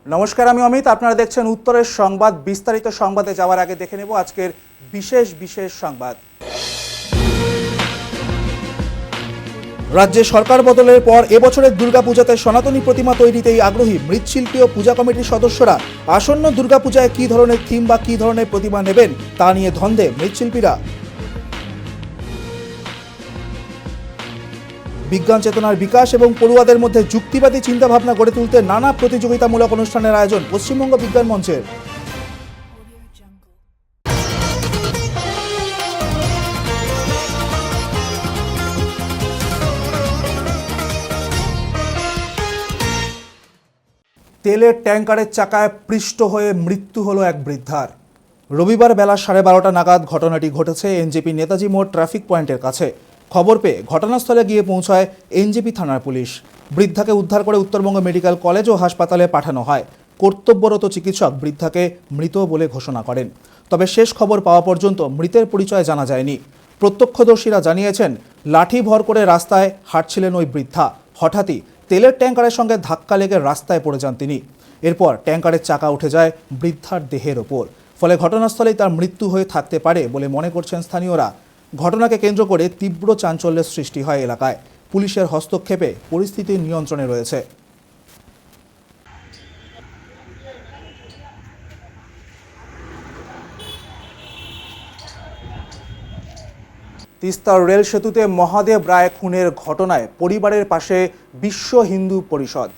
নমস্কার, আমি অমিত। আপনারা দেখছেন উত্তরের সংবাদ। বিস্তারিত সংবাদে যাওয়ার আগে দেখে নেব আজকের বিশেষ সংবাদ। রাজ্যে সরকার বদলের পর এবছরের দুর্গাপূজাতে সনাতনী প্রতিমা তৈরিতেই আগ্রহী মৃৎশিল্পী ও পূজা কমিটির সদস্যরা। আসন্ন দুর্গাপূজায় কী ধরনের থিম বা কী ধরনের প্রতিমা নেবেন তা নিয়ে ধন্দে মৃৎশিল্পীরা। বিজ্ঞান চেতনার বিকাশ এবং পড়ুয়াদের মধ্যে যুক্তিবাদী চিন্তাভাবনা গড়ে তুলতে নানা প্রতিযোগিতামূলক অনুষ্ঠানের আয়োজন পশ্চিমবঙ্গ বিজ্ঞান মঞ্চের। তেলের ট্যাঙ্কারের চাকায় পৃষ্ঠ হয়ে মৃত্যু হলো এক বৃদ্ধার। রবিবার বেলা 12:30 নাগাদ ঘটনাটি ঘটেছে এনজেপি নেতাজি মোড় ট্রাফিক পয়েন্টের কাছে। খবর পেয়ে ঘটনাস্থলে গিয়ে পৌঁছায় এনজেপি থানার পুলিশ। বৃদ্ধাকে উদ্ধার করে উত্তরবঙ্গ মেডিকেল কলেজ ও হাসপাতালে পাঠানো হয়। কর্তব্যরত চিকিৎসক বৃদ্ধাকে মৃত বলে ঘোষণা করেন। তবে শেষ খবর পাওয়া পর্যন্ত মৃতের পরিচয় জানা যায়নি। প্রত্যক্ষদর্শীরা জানিয়েছেন, লাঠি ভর করে রাস্তায় হাঁটছিলেন ওই বৃদ্ধা। হঠাৎই তেলের ট্যাঙ্কারের সঙ্গে ধাক্কা লেগে রাস্তায় পড়ে যান তিনি। এরপর ট্যাঙ্কারের চাকা উঠে যায় বৃদ্ধার দেহের ওপর। ফলে ঘটনাস্থলেই তার মৃত্যু হয়ে থাকতে পারে বলে মনে করছেন স্থানীয়রা। ঘটনাকে কেন্দ্র করে তীব্র চাঞ্চল্যের সৃষ্টি হয় এলাকায়। পুলিশের হস্তক্ষেপে পরিস্থিতি নিয়ন্ত্রণে রয়েছে। তিস্তার রেল সেতুতে মহাদেব রায় খুনের ঘটনায় পরিবারের পাশে বিশ্ব হিন্দু পরিষদ।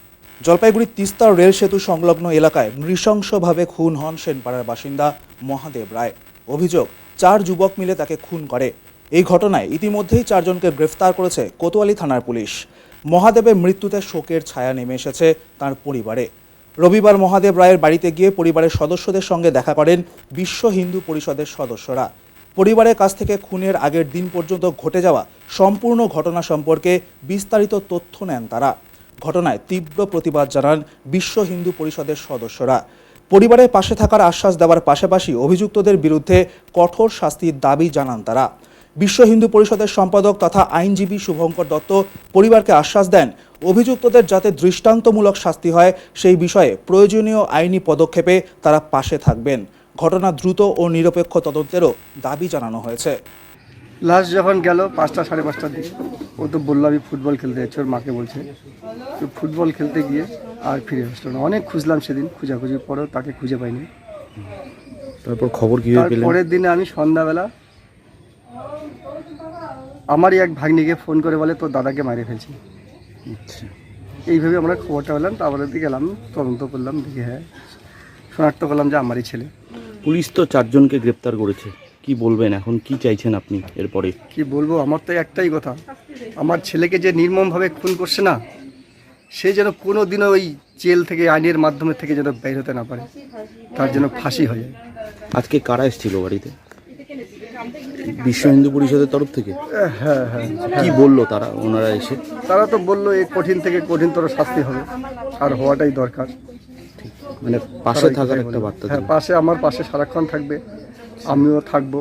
জলপাইগুড়ির তিস্তার রেল সেতু সংলগ্ন এলাকায় নৃশংসভাবে খুন হন সেনপাড়ার বাসিন্দা মহাদেব রায়। অভিযোগ, 4 যুবক মিলে তাকে খুন করে। এই ঘটনায় ইতিমধ্যেই 4 জনকে গ্রেফতার করেছে কোতোয়ালি থানার পুলিশ। মহাদেবের মৃত্যুতে শোকের ছায়া নেমে এসেছে তার পরিবারে। রবিবার মহাদেব রায়ের বাড়িতে গিয়ে পরিবারের সদস্যদের সঙ্গে দেখা করেন বিশ্ব হিন্দু পরিষদের সদস্যরা। পরিবারের কাছ থেকে খুনের আগের দিন পর্যন্ত ঘটে যাওয়া সম্পূর্ণ ঘটনা সম্পর্কে বিস্তারিত তথ্য নেন তারা। ঘটনায় তীব্র প্রতিবাদ জানান বিশ্ব হিন্দু পরিষদের সদস্যরা। পরিবারের পাশে থাকার আশ্বাস দেওয়ার পাশাপাশি অভিযুক্তদের বিরুদ্ধে কঠোর শাস্তির দাবি জানান তারা। বিশ্ব হিন্দু পরিষদের সম্পাদক তথা আইনজীবী শুভঙ্কর দত্ত পরিবারকে আশ্বাস দেন, অভিযুক্তদের যাতে দৃষ্টান্তমূলক শাস্তি হয় সেই বিষয়ে প্রয়োজনীয় আইনি পদক্ষেপে তারা পাশে থাকবেন। ঘটনা দ্রুত ও নিরপেক্ষ তদন্তেরও দাবি জানানো হয়েছে। লাস্ট যখন গেল 5টা 5:30টার দিকে, ও তো বললো আমি ফুটবল খেলতে যাচ্ছি, ওর মাকে বলছে। তো ফুটবল খেলতে গিয়ে আর ফিরে আসলো না। অনেক খুঁজলাম সেদিন, খোঁজাখুঁজির পরেও তাকে খুঁজে পাইনি। তারপর খবর কীভাবে পেলেন? পরের দিনে আমি সন্ধ্যাবেলা আমারই এক ভাগ্নিকে ফোন করে বলে তোর দাদাকে মারিয়ে ফেলছি। আচ্ছা, এইভাবে আমরা খবরটা পেলাম। তারপরে দিকে গেলাম, তদন্ত করলাম, দেখি হ্যাঁ শনাক্ত করলাম যে আমারই ছেলে। পুলিশ তো 4 জনকে গ্রেপ্তার করেছে, কি বলবেন এখন, কি চাইছেন আপনি এরপরে? কি বলবো, আমার তো একটাই কথা, আমার ছেলেকে যে নির্মমভাবে খুন করছে না, সে যেন কোনো দিনও ওই জেল থেকে আইনের মাধ্যমে থেকে যেন বের হতে না পারে, তার যেন ফাঁসি হয়ে যায়। আজকে কারা এসেছিল বাড়িতে? বিশ্ব হিন্দু পরিষদের তরফ থেকে? হ্যাঁ, কি বললো তারা, ওনারা এসে? তারা তো বললো এই কঠিন থেকে কঠিনতর শাস্তি হবে, আর হওয়াটাই দরকার। মানে পাশে থাকার একটা বার্তা। হ্যাঁ, পাশে, আমার পাশে সারাক্ষণ থাকবে, আমিও থাকবো।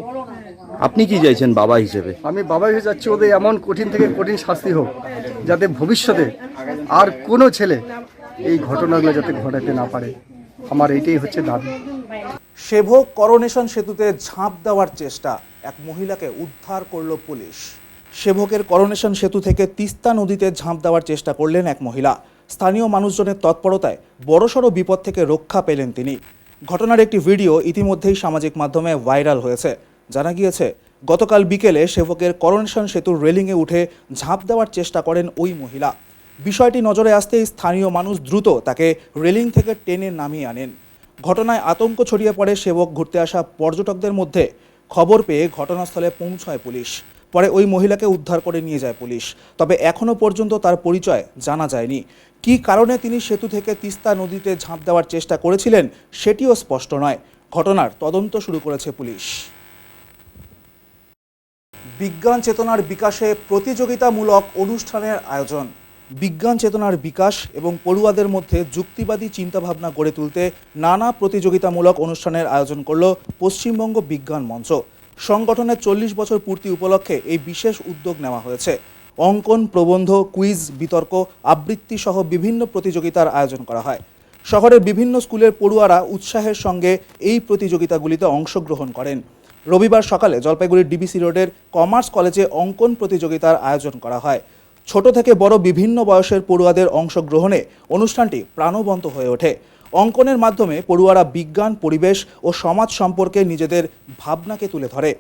আপনি কি চাইছেন বাবা হিসেবে? আমি বাবা হয়ে যাচ্ছি, ওদের এমন কঠিন থেকে কঠিন শাস্তি হোক, যাতে ভবিষ্যতে আর কোনো ছেলে এই ঘটনাগুলো যাতে ঘটাতে না পারে। আমার এইটাই হচ্ছে দাবি। সেভক করোনেশন সেতুতে ঝাঁপ দেওয়ার চেষ্টা, এক মহিলাকে উদ্ধার করল পুলিশ। সেভকের করোনেশন সেতু থেকে তিস্তা নদীতে ঝাঁপ দেওয়ার চেষ্টা করলেন এক মহিলা। স্থানীয় মানুষজনের তৎপরতায় বড়সড় বিপদ থেকে রক্ষা পেলেন তিনি। ঘটনার একটি ভিডিও ইতিমধ্যেই সামাজিক মাধ্যমে ভাইরাল হয়েছে। জানা গিয়েছে, গতকাল বিকেলে সেভকের করোনেশন সেতুর রেলিংয়ে উঠে ঝাঁপ দেওয়ার চেষ্টা করেন ওই মহিলা। বিষয়টি নজরে আসতেই স্থানীয় মানুষ দ্রুত তাকে রেলিং থেকে টেনে নামিয়ে আনেন। ঘটনায় আতঙ্ক ছড়িয়ে পড়ে সেভক ঘুরতে আসা পর্যটকদের মধ্যে। খবর পেয়ে ঘটনাস্থলে পৌঁছায় পুলিশ। পরে ওই মহিলাকে উদ্ধার করে নিয়ে যায় পুলিশ। তবে এখনও পর্যন্ত তার পরিচয় জানা যায়নি। কী কারণে তিনি সেতু থেকে তিস্তা নদীতে ঝাঁপ দেওয়ার চেষ্টা করেছিলেন সেটিও স্পষ্ট নয়। ঘটনার তদন্ত শুরু করেছে পুলিশ। বিজ্ঞান চেতনার বিকাশে প্রতিযোগিতামূলক অনুষ্ঠানের আয়োজন। বিজ্ঞান চেতনার বিকাশ এবং পড়ুয়াদের মধ্যে যুক্তিবাদী চিন্তাভাবনা গড়ে তুলতে নানা প্রতিযোগিতামূলক অনুষ্ঠানের আয়োজন করল পশ্চিমবঙ্গ বিজ্ঞান মঞ্চ। সংগঠনের 40 বছর পূর্তি উপলক্ষে এই বিশেষ উদ্যোগ নেওয়া হয়েছে। অঙ্কন, প্রবন্ধ, কুইজ, বিতর্ক, আবৃত্তি সহ বিভিন্ন প্রতিযোগিতার আয়োজন করা হয়। শহরের বিভিন্ন স্কুলের পড়ুয়ারা উৎসাহের সঙ্গে এই প্রতিযোগিতাগুলিতে অংশগ্রহণ করেন। রবিবার সকালে জলপাইগুড়ির ডিবিসি রোডের কমার্স কলেজে অঙ্কন প্রতিযোগিতার আয়োজন করা হয়। ছোট থেকে বড় বিভিন্ন বয়সের পড়ুয়াদের অংশগ্রহণে অনুষ্ঠানটি প্রাণবন্ত হয়ে ওঠে। অঙ্কনের মাধ্যমে পড়ুয়ারা বিজ্ঞান, পরিবেশ ও সমাজ সম্পর্কে নিজেদের ভাবনাকে তুলে ধরে।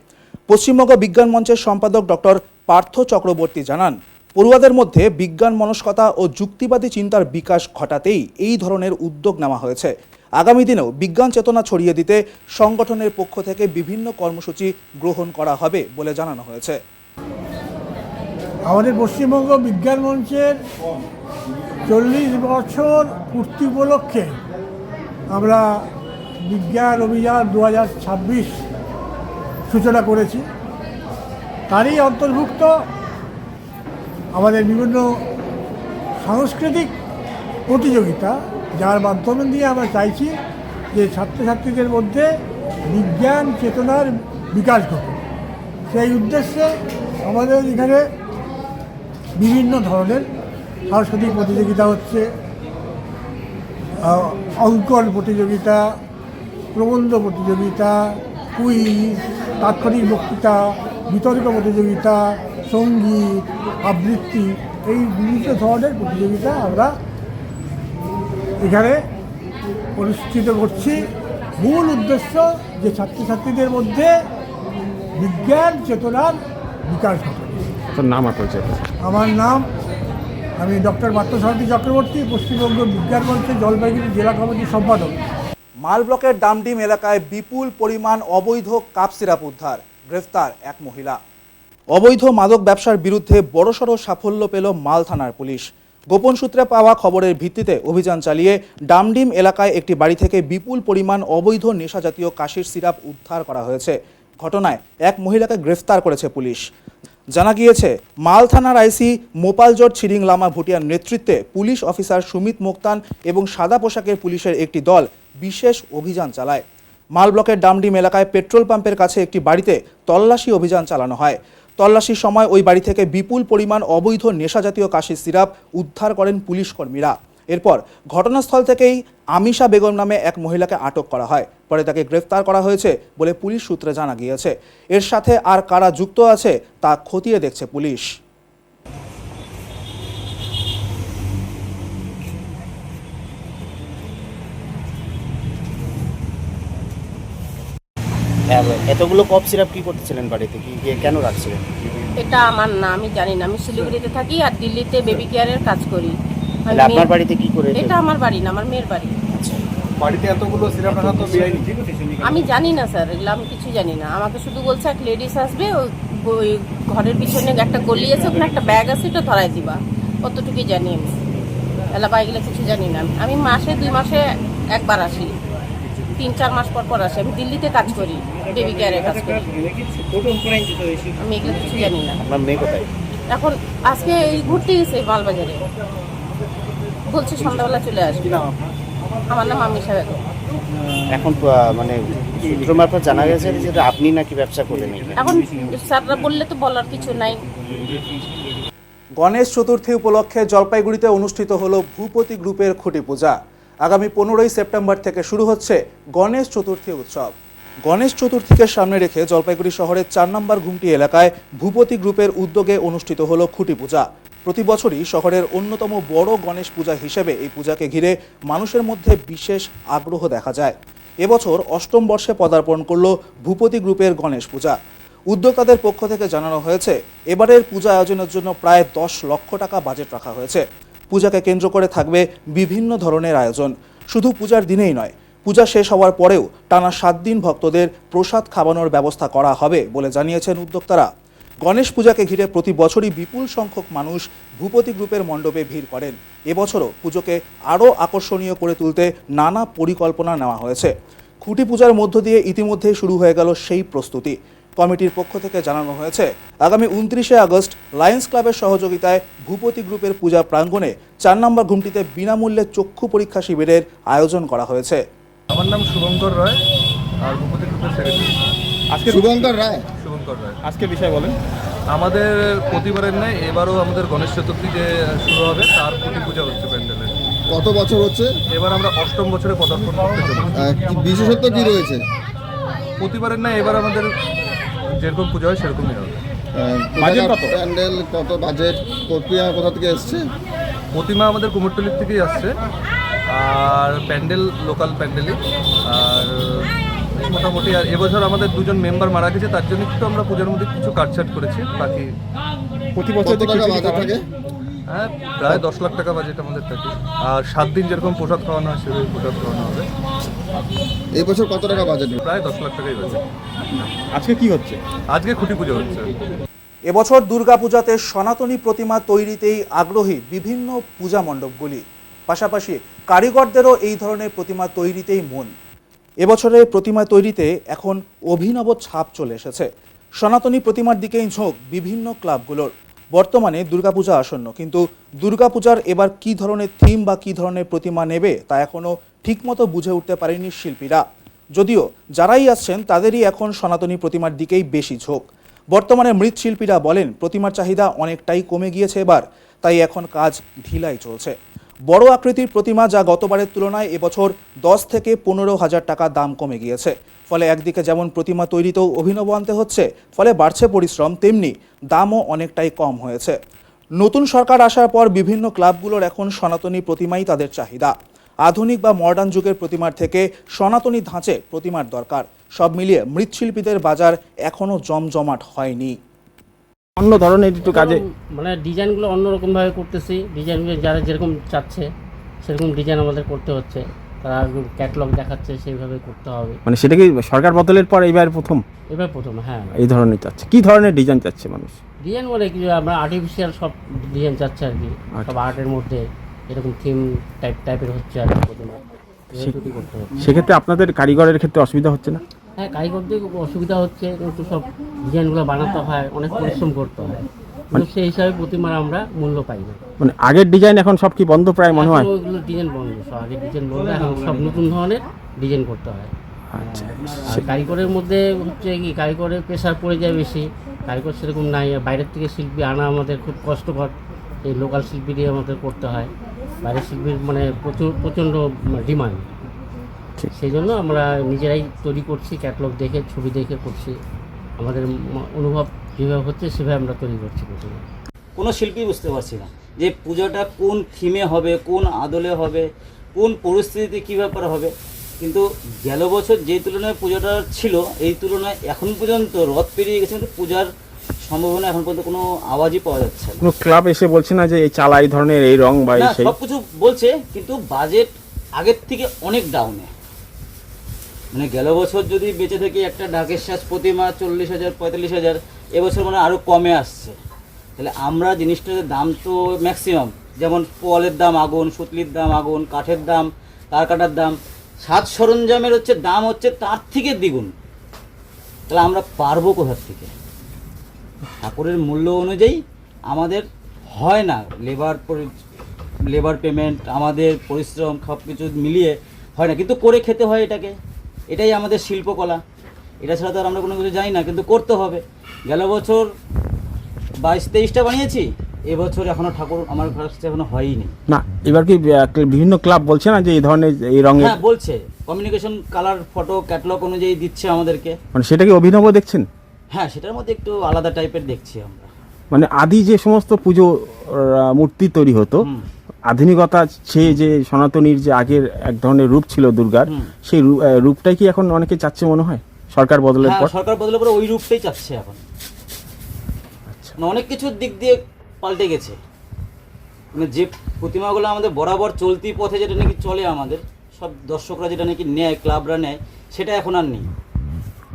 পশ্চিমবঙ্গ বিজ্ঞান মঞ্চের সম্পাদক ডক্টর পার্থ চক্রবর্তী জানান, পড়ুয়াদের মধ্যে বিজ্ঞান মনস্কতা ও যুক্তিবাদী চিন্তার বিকাশ ঘটাতেই এই ধরনের উদ্যোগ নেওয়া হয়েছে। আগামী দিনেও বিজ্ঞান চেতনা ছড়িয়ে দিতে সংগঠনের পক্ষ থেকে বিভিন্ন কর্মসূচি গ্রহণ করা হবে বলে জানানো হয়েছে। আমাদের পশ্চিমবঙ্গ বিজ্ঞান মঞ্চের 40 বছর পূর্তি উপলক্ষে আমরা বিজ্ঞান অভিযান 2026 সূচনা করেছি। তারই অন্তর্ভুক্ত আমাদের বিভিন্ন সাংস্কৃতিক প্রতিযোগিতা, যার মাধ্যমে দিয়ে আমরা চাইছি যে ছাত্রছাত্রীদের মধ্যে বিজ্ঞান চেতনার বিকাশ ঘটে। সেই উদ্দেশ্যে আমাদের এখানে বিভিন্ন ধরনের সাংস্কৃতিক প্রতিযোগিতা হচ্ছে, অঙ্কন প্রতিযোগিতা, প্রবন্ধ প্রতিযোগিতা, কুইজ, তাৎক্ষণিক বক্তৃতা, বিতর্ক প্রতিযোগিতা, সঙ্গীত, আবৃত্তি, এই বিভিন্ন ধরনের প্রতিযোগিতা আমরা এখানে অনুষ্ঠিত করছি। মূল উদ্দেশ্য যে ছাত্রছাত্রীদের মধ্যে বিজ্ঞান চেতনার বিকাশ ঘটে। নাম আপনার? আমার নাম, আমি ডক্টর পার্থসারথী চক্রবর্তী, পশ্চিমবঙ্গ বিজ্ঞান মঞ্চের জলপাইগুড়ি জেলা কমিটির সম্পাদক। মাল ব্লকের ডামডিম এলাকায় বিপুল পরিমাণ অবৈধ কাপ সিরাপ উদ্ধার, গ্রেফতার এক মহিলা। অবৈধ মাদক ব্যবসার বিরুদ্ধে বড়সড় সাফল্য পেল মাল থানার পুলিশ। গোপন সূত্রে পাওয়া খবরের ভিত্তিতে অভিযান চালিয়ে ডামডিম এলাকায় একটি বাড়ি থেকে বিপুল পরিমাণ অবৈধ নেশাজাতীয় কাশির সিরাপ উদ্ধার করা হয়েছে। ঘটনায় এক মহিলাকে গ্রেফতার করেছে পুলিশ। জানা গিয়েছে, মাল থানার আইসি মোপালজট ছিরিং লামা ভুটিয়ার নেতৃত্বে পুলিশ অফিসার সুমিত মোক্তান এবং সাদা পোশাকের পুলিশের একটি দল বিশেষ অভিযান চালায়। মাল ব্লকের ডামডিম এলাকায় পেট্রোল পাম্পের কাছে একটি বাড়িতে তল্লাশি অভিযান চালানো হয়। তল্লাশির সময় ওই বাড়ি থেকে বিপুল পরিমাণ অবৈধ নেশাজাতীয় কাশির সিরাপ উদ্ধার করেন পুলিশ কর্মীরা। এরপর ঘটনাস্থল থেকেই আমিশা বেগম নামে এক মহিলাকে আটক করা হয়। পরে তাকে গ্রেফতার করা হয়েছে বলে পুলিশ সূত্রে জানা গিয়েছে। এর সাথে আর কারা যুক্ত আছে তা খতিয়ে দেখছে পুলিশ। এতগুলো কফ সিরাপ কি করতেছিলেন বাড়িতে, কি কেন রাখছিলেন? এটা আমার না, আমি জানি না। আমি শিলিগুড়িতে থাকি আর দিল্লিতে বেবি কেয়ারের কাজ করি। তাহলে আপনার বাড়িতে কি করে? এটা আমার বাড়ি না, আমার মেয়ের বাড়ি। বাড়িতে এতগুলো সিরাপ রাখা তো বেআইনি। আমি জানি না স্যার, এগুলো আমি কিছু জানি না। আমাকে শুধু বলছে এক লেডিস আসবে, ওই ঘরের পিছনে একটা গলি আছে, ওখানে একটা ব্যাগ আছে, এটা ধরাই দিবা, অতটুকুই জানি আমি। এলাকা এগুলো কিছু জানি না। আমি মাসে 2 মাসে একবার আসি, 3-4 মাস পর পর আসি। আমি দিল্লিতে কাজ করি, বেবি কেয়ারের কাজ করি। আমি এগুলো কিছু জানি না। আপনার মেয়ে কোথায় এখন? আজকে এই ঘুরতে গেছে মালবাজারে, বলছে সন্ধ্যাবেলা চলে আসবে। আমার নাম আমিশা বেগম। এখন মানে সূত্র মারফত জানা গেছে যে আপনি নাকি ব্যবসা করেন। এখন স্যাররা বললে তো বলার কিছু নাই। গণেশ চতুর্থী উপলক্ষে জলপাইগুড়িতে অনুষ্ঠিত হলো ভূপতি গ্রুপের খুঁটি পূজা। আগামী 15ই সেপ্টেম্বর থেকে শুরু হচ্ছে গণেশ চতুর্থী উৎসব। গণেশ চতুর্থীকে সামনে রেখে জলপাইগুড়ি শহরের 4 নম্বর ঘুমটি এলাকায় ভূপতি গ্রুপের উদ্যোগে অনুষ্ঠিত হলো খুঁটি পূজা। প্রতি বছরই শহরের অন্যতম বড় গণেশ পূজা হিসেবে এই পূজাকে ঘিরে মানুষের মধ্যে বিশেষ আগ্রহ দেখা যায়। এবছর 8ম বর্ষে পদার্পণ করল ভূপতি গ্রুপের গণেশ পূজা। উদ্যোক্তাদের পক্ষ থেকে জানানো হয়েছে, এবারের পূজা আয়োজনের জন্য প্রায় 10 লক্ষ টাকা বাজেট রাখা হয়েছে। পূজাকে কেন্দ্র করে থাকবে বিভিন্ন ধরনের আয়োজন। শুধু পূজার দিনেই নয়, পূজা শেষ হওয়ার পরেও টানা 7 দিন ভক্তদের প্রসাদ খাওয়ানোর ব্যবস্থা করা হবে বলে জানিয়েছেন উদ্যোক্তারা। গণেশ পূজাকে ঘিরে প্রতি বছরই বিপুল সংখ্যক মানুষ ভূপতি গ্রুপের মণ্ডপে ভিড় করেন। এবছরও পুজোকে আরও আকর্ষণীয় করে তুলতে নানা পরিকল্পনা নেওয়া হয়েছে। খুঁটি পূজার মধ্য দিয়ে ইতিমধ্যেই শুরু হয়ে গেল সেই প্রস্তুতি। কমিটির পক্ষ থেকে জানানো হয়েছে, আগামী 29শে আগস্ট লায়ন্স ক্লাবের সহযোগিতায় ভূপতি গ্রুপের পূজা প্রাঙ্গণে 4 নম্বর ঘুমটিতে বিনামূল্যে চক্ষু পরীক্ষা শিবিরের আয়োজন করা হয়েছে। আমার নাম শুভঙ্কর রায় আর ভূপতি গ্রুপের সেক্রেটারি। আজকে শুভঙ্কর রায় আজকে বিষয় বলেন। আমাদের প্রতিবারের ন্যায় এবারও আমাদের গণেশ চতুর্থী যে শুরু হবে তার খুঁটি পূজা হচ্ছে প্যান্ডেলের। কত বছর হচ্ছে? এবার আমরা 8ম বছরে পদার্পণ করতে চলেছি। কি বিশেষত্ব কি রয়েছে? প্রতিবারের না, এবার আমাদের যেরকম পুজো হয় সেরকমই হবে। বাজেট কত? প্যান্ডেল কত, বাজেট প্রক্রিয়া কোথা থেকে এসছে? প্রতিমা আমাদের কুমোরটুলির থেকেই আসছে, আর প্যান্ডেল লোকাল প্যান্ডেলই। আর মোটামুটি আর এবছর আমাদের 2জন মেম্বার মারা গেছে, তার জন্য একটু আমরা পুজোর মধ্যে কিছু কাটছাট করেছি। বাকি প্রতি বছর কত টাকা বাজেট থাকে? হ্যাঁ, প্রায় 10 লাখ টাকা বাজেট আমাদের থাকে। আর 7 দিন যেরকম প্রসাদ খাওয়ানো হয় সেরকম প্রসাদ খাওয়ানো হবে। এই বছর কত টাকা বাজেট? প্রায় 10 লাখ টাকাই বাজেট। আজকে কি হচ্ছে? আজকে খুঁটি পুজো হচ্ছে। এবছর দুর্গাপূজাতে সনাতনী প্রতিমা তৈরিতেই আগ্রহী বিভিন্ন পূজা মণ্ডপগুলি, পাশাপাশি কারিগরদেরও এই ধরনের প্রতিমা তৈরিতেই মন। এবছরের প্রতিমা তৈরিতে এখন অভিনব ছাপ চলে এসেছে। সনাতনী প্রতিমার দিকেই ঝোঁক বিভিন্ন ক্লাবগুলোর। বর্তমানে দুর্গাপূজা আসন্ন, কিন্তু দুর্গাপূজার এবার কী ধরনের থিম বা কী ধরনের প্রতিমা নেবে তা এখনও ঠিকমতো বুঝে উঠতে পারেনি শিল্পীরা। যদিও যারাই আসছেন তাদেরই এখন সনাতনী প্রতিমার দিকেই বেশি ঝোঁক। বর্তমানে মৃৎশিল্পীরা বলেন প্রতিমার চাহিদা অনেকটাই কমে গিয়েছে এবার, তাই এখন কাজ ঢিলাই চলছে। বড় আকৃতির প্রতিমা যা গতবারের তুলনায় এবছর 10 থেকে 15,000 টাকা দাম কমে গিয়েছে। ফলে একদিকে যেমন প্রতিমা তৈরিতেও অভিনব আনতে হচ্ছে, ফলে বাড়ছে পরিশ্রম, তেমনি দামও অনেকটাই কম হয়েছে। নতুন সরকার আসার পর বিভিন্ন ক্লাবগুলোর এখন সনাতনী প্রতিমাই তাদের চাহিদা। আধুনিক বা মডার্ন যুগের প্রতিমার থেকে সনাতনী ধাঁচে প্রতিমার দরকার। সব মিলিয়ে মৃৎশিল্পীদের বাজার এখনও জমজমাট হয়নি। অন্য ধরনের একটু কাজে মানে ডিজাইনগুলো অন্যরকমভাবে করতেছি। ডিজাইনগুলো যারা যেরকম চাচ্ছে সেরকম ডিজাইন আমাদের করতে হচ্ছে। তারা ক্যাটালগ দেখাচ্ছে, সেইভাবে করতে হবে। মানে সেটা কি সরকার বদলের পর এবার প্রথম হ্যাঁ, এই ধরনের চাচ্ছে? কি ধরনের ডিজাইন চাচ্ছে মানুষ? ডিজাইন বলে কি আমরা আর্টিফিশিয়াল সব ডিজাইন চাচ্ছে আর কি। সব আর্টের মধ্যে এরকম থিম টাইপের হচ্ছে আর প্রতিমা করতে হবে। সেক্ষেত্রে আপনাদের কারিগরের ক্ষেত্রে অসুবিধা হচ্ছে না? হ্যাঁ, কারিগরদের অসুবিধা হচ্ছে, কিন্তু সব ডিজাইনগুলো বানাতে হয়, অনেক পরিশ্রম করতে হয়, কিন্তু সেই হিসাবে প্রতিমার আমরা মূল্য পাই না। মানে আগের ডিজাইন এখন সব কি বন্ধ প্রায় মনে হয়? ওইগুলো ডিজাইন বন্ধ, সব আগের ডিজাইন বন্ধ, এখন সব নতুন ধরনের ডিজাইন করতে হয়। আচ্ছা, আর কারিগরের মধ্যে হচ্ছে কি, কারিগরের প্রেশার পড়ে যায় বেশি। কারিগর সেরকম নাই, বাইরের থেকে শিল্পী আনা আমাদের খুব কষ্টকর। এই লোকাল শিল্পী দিয়ে আমাদের করতে হয়। বাইরের শিল্পীর মানে প্রচণ্ড ডিমান্ড। সেই জন্য আমরা নিজেরাই তৈরি করছি, ক্যাটালগ দেখে, ছবি দেখে করছি। আমাদের অনুভব যেভাবে হচ্ছে সেভাবে আমরা তৈরি করছি প্রথমে। কোনো শিল্পী বুঝতে পারছি না যে পুজোটা কোন থিমে হবে, কোন আদলে হবে, কোন পরিস্থিতিতে কী ব্যাপার হবে। কিন্তু গেল বছর যে তুলনায় পুজোটা ছিল, এই তুলনায় এখন পর্যন্ত রথ পেরিয়ে গেছে, কিন্তু পূজার সম্ভাবনা এখন পর্যন্ত কোনো আওয়াজই পাওয়া যাচ্ছে না। কোনো ক্লাব এসে বলছে না যে এই চালা এই ধরনের এই রং বা না, সেই? সব কিছু বলছে, কিন্তু বাজেট আগের থেকে অনেক ডাউনে। মানে গেল বছর যদি বেঁচে থেকে একটা ঢাকের সাজ প্রতিমা 40,000 45,000, এবছর মানে আরও কমে আসছে। তাহলে আমরা জিনিসটার দাম তো ম্যাক্সিমাম, যেমন পোয়ালের দাম আগুন, সুতলির দাম আগুন, কাঠের দাম, তার কাটার দাম, সাজ সরঞ্জামের হচ্ছে দাম হচ্ছে তার থেকে দ্বিগুণ। তাহলে আমরা পারবো কোথার থেকে? ঠাকুরের মূল্য অনুযায়ী আমাদের হয় না, লেবার পেমেন্ট, আমাদের পরিশ্রম সব কিছু মিলিয়ে হয় না, কিন্তু করে খেতে হয় এটাকে। এটাই আমাদের শিল্পকলা। এটা ছাড়া তো আর আমরা কোনো কিছু জানি না, কিন্তু করতে হবে। গেল বছর 22-23টা বানিয়েছি, এবছর এখনও ঠাকুর আমার কাছে এখনো হয়নি। না, এবার কি বিভিন্ন ক্লাব বলছে না যে এই ধরনের এই রঙের? হ্যাঁ, বলছে, কমিউনিকেশন কালার ফটো ক্যাটালগ অনুযায়ী দিচ্ছে আমাদেরকে। মানে সেটা কি অভিনব দেখছেন? হ্যাঁ, সেটার মধ্যে একটু আলাদা টাইপের দেখছি আমরা। মানে আদি যে সমস্ত পুজো মূর্তি তৈরি হতো, আধুনিকতা সে যে সনাতনীর যে আগের এক ধরনের রূপ ছিল দুর্গার, সেই রূপটাই কি এখন অনেকে চাচ্ছে মনে হয় সরকার বদলের পর? সরকার বদলের পরে ওই রূপটাই চাচ্ছে এখন। মানে অনেক কিছুর দিক দিয়ে পাল্টে গেছে। মানে যে প্রতিমাগুলো আমাদের বরাবর চলতি পথে যেটা নাকি চলে, আমাদের সব দর্শকরা যেটা নাকি নেয়, ক্লাবরা নেয়, সেটা এখন আর নেই।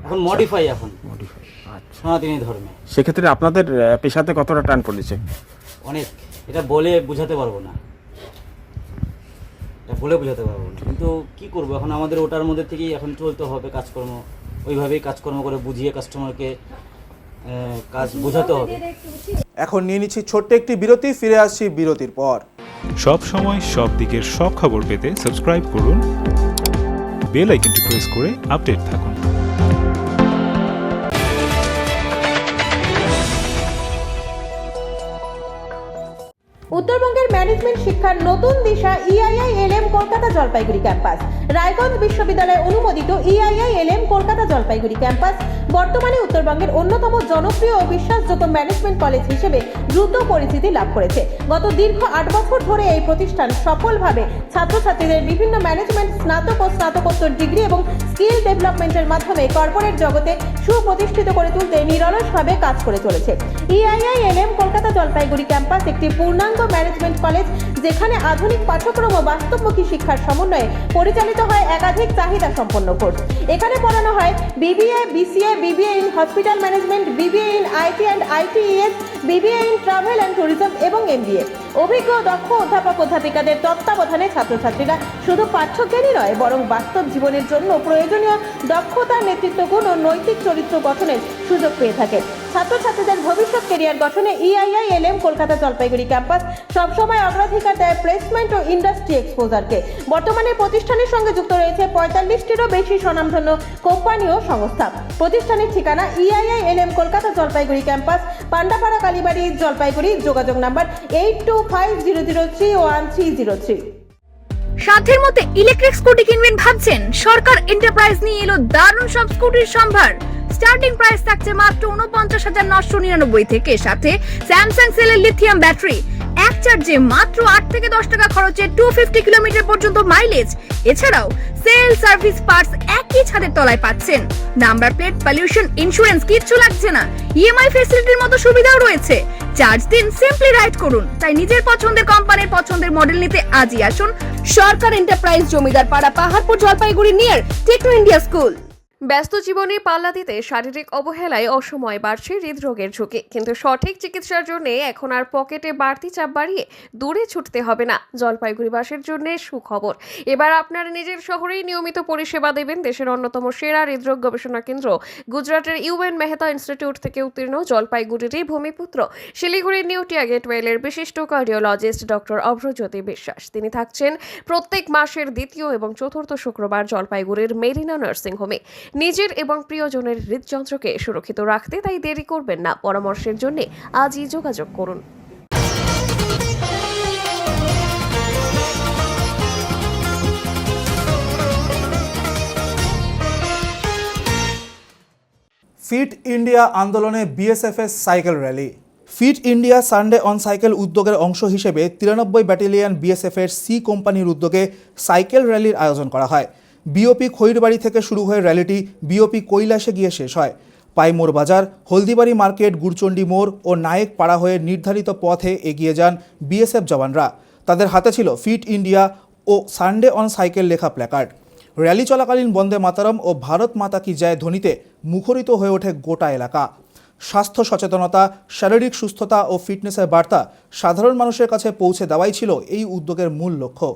এখন মডিফাই, এখন সনাতনী ধর্মে। সেক্ষেত্রে আপনাদের পেশাতে কতটা টান পড়েছে? অনেক, এটা বলে বোঝাতে পারবো না, কিন্তু কি করব, এখন আমাদের ওটার মধ্যে থেকেই এখন চলতে হবে কাজকর্ম। ওইভাবেই কাজকর্ম করে বুঝিয়ে কাস্টমারকে কাজ বোঝাতে হবে। এখন নিয়ে নিচ্ছি ছোট্ট একটি বিরতি, ফিরে আসছি বিরতির পর। সব সময় সব দিকের সব খবর পেতে সাবস্ক্রাইব করুন, বেল আইকনটি প্রেস করে আপডেট থাকুন। উত্তরবঙ্গের ম্যানেজমেন্ট শিক্ষার নতুন দিশা EIILM কলকাতা জলপাইগুড়ি ক্যাম্পাস। রায়গঞ্জ বিশ্ববিদ্যালয় অনুমোদিত EIILM কলকাতা জলপাইগুড়ি ক্যাম্পাস বর্তমানে উত্তরবঙ্গের অন্যতম জনপ্রিয় ও বিশ্বাসযোগ্য ম্যানেজমেন্ট কলেজ হিসেবে দ্রুত পরিচিতি লাভ করেছে। গত দীর্ঘ 8 বছর ধরে এই প্রতিষ্ঠান সফলভাবে ছাত্রছাত্রীদের বিভিন্ন ম্যানেজমেন্ট স্নাতক ও স্নাতকোত্তর ডিগ্রি এবং স্কিল ডেভেলপমেন্টের মাধ্যমে কর্পোরেট জগতে সুপ্রতিষ্ঠিত করে তুলতে নিরলসভাবে কাজ করে চলেছে। EIILM কলকাতা জলপাইগুড়ি ক্যাম্পাস একটি পূর্ণাঙ্গ ম্যানেজমেন্ট কলেজ, যেখানে আধুনিক পাঠ্যক্রম ও বাস্তবমুখী শিক্ষার সমন্বয়ে পরিচালিত হয় একাধিক চাহিদা সম্পন্ন কোর্স। এখানে পড়ানো হয় BBA, BCA, BBA in hospital management, BBA in IT and ITES, BBA in travel and tourism এবং MBA। অভিজ্ঞ দক্ষ অধ্যাপক অধ্যাপিকাদের তত্ত্বাবধানে ছাত্রছাত্রীরা শুধু পাঠ্যজ্ঞানই নয়, বরং বাস্তব জীবনের জন্য প্রয়োজনীয় দক্ষতা, নেতৃত্বগুণ ও নৈতিক চরিত্র গঠনের সুযোগ পেয়ে থাকে। ছাত্রছাত্রীদের ভবিষ্যৎ ক্যারিয়ার গঠনে EIILM কলকাতা জলপাইগুড়ি ক্যাম্পাস সবসময় অগ্রাধিকার দেয় প্লেসমেন্ট ও ইন্ডাস্ট্রি এক্সপোজারকে। বর্তমানে প্রতিষ্ঠানের সঙ্গে যুক্ত রয়েছে 45টিরও বেশি স্বনামধন্য কোম্পানি ও সংস্থা। প্রতিষ্ঠানের ঠিকানা EIILM কলকাতা জলপাইগুড়ি ক্যাম্পাস, পান্ডাপাড়া, কালীবাড়ি, জলপাইগুড়ি। যোগাযোগ নাম্বার 8250031303। সাধ্যের মধ্যে ইলেকট্রিক স্কুটি কিনবেন ভাবছেন? সরকার এন্টারপ্রাইজ নিয়ে এলো দারুণ সব স্কুটির সম্ভার। স্টার্টিং প্রাইস থাকছে মাত্র 49,999 থেকে, সাথে স্যামসাং সেলের লিথিয়াম ব্যাটারি, এক চার্জে মাত্র 8 থেকে 10 টাকা খরচে 250 কিলোমিটার পর্যন্ত মাইলেজ। এছাড়াও সেল, সার্ভিস, পার্টস একই ছাদের তলায় পাচ্ছেন। নাম্বার প্লেট, পলিউশন, ইন্স্যুরেন্স কিচ্ছু লাগছে না। EMI ফ্যাসিলিটির মতো সুবিধাও রয়েছে। চার্জ দিন, সিম্পলি রাইড করুন। তাই নিজের পছন্দের কোম্পানির পছন্দের মডেল নিতে আজই আসুন সরকার enterprise, Zamindar Para, Paharpur, Jalpaiguri, near Techno India school. ব্যস্ত জীবনে পাল্লা দিতে শারীরিক অবহেলায় অসময়ে বাড়ছে হৃদরোগের ঝুঁকি, কিন্তু সঠিক চিকিৎসার জন্য এখন আর পকেটে বাড়তি চাপ বাড়িয়ে দূরে ছুটতে হবে না। জলপাইগুড়িবাসীর জন্য সুখবর, এবার আপনার নিজের শহরেই নিয়মিত পরিষেবা দেবেন দেশের অন্যতম সেরা হৃদরোগ গবেষণা কেন্দ্র গুজরাটের UN মেহতা ইনস্টিটিউট থেকে উত্তীর্ণ জলপাইগুড়িরই ভূমিপুত্র শিলিগুড়ির নিউ টিয়া গেটওয়েলের বিশিষ্ট কার্ডিওলজিস্ট ডক্টর অভ্রজ্যোতি বিশ্বাস। তিনি থাকছেন প্রত্যেক মাসের দ্বিতীয় এবং চতুর্থ শুক্রবার জলপাইগুড়ির মেরিনা নার্সিংহোমে। নিজের এবং প্রিয়জনের হৃদযন্ত্রকে সুরক্ষিত রাখতে তাই দেরি করবেন না। পরামর্শের জন্য আজই যোগাযোগ করুন। ফিট ইন্ডিয়া আন্দোলনে BSF-এর cycle rally. Fit India Sunday on cycle উদ্যোগের অংশ হিসেবে 93 ব্যাটালিয়ন BSF-এর C কোম্পানির উদ্যোগে সাইকেল র্যালির আয়োজন করা হয়। BOP খৈরবাড়ি থেকে শুরু হয়ে র্যালিটি BOP কৈলাসে গিয়ে শেষ হয়। পাইমোর বাজার, হলদিবাড়ি মার্কেট, গুরচণ্ডী মোড় ও নায়েক পাড়া হয়ে নির্ধারিত পথে এগিয়ে যান BSF জওয়ানরা। তাদের হাতে ছিল ফিট ইন্ডিয়া ও সানডে অন সাইকেল লেখা প্ল্যাকার্ড। র্যালি চলাকালীন বন্দে মাতরম ও ভারত মাতা কি জয় ধ্বনিতে মুখরিত হয়ে ওঠে গোটা এলাকা। স্বাস্থ্য সচেতনতা, শারীরিক সুস্থতা ও ফিটনেসের বার্তা সাধারণ মানুষের কাছে পৌঁছে দেওয়াই ছিল এই উদ্যোগের মূল লক্ষ্য।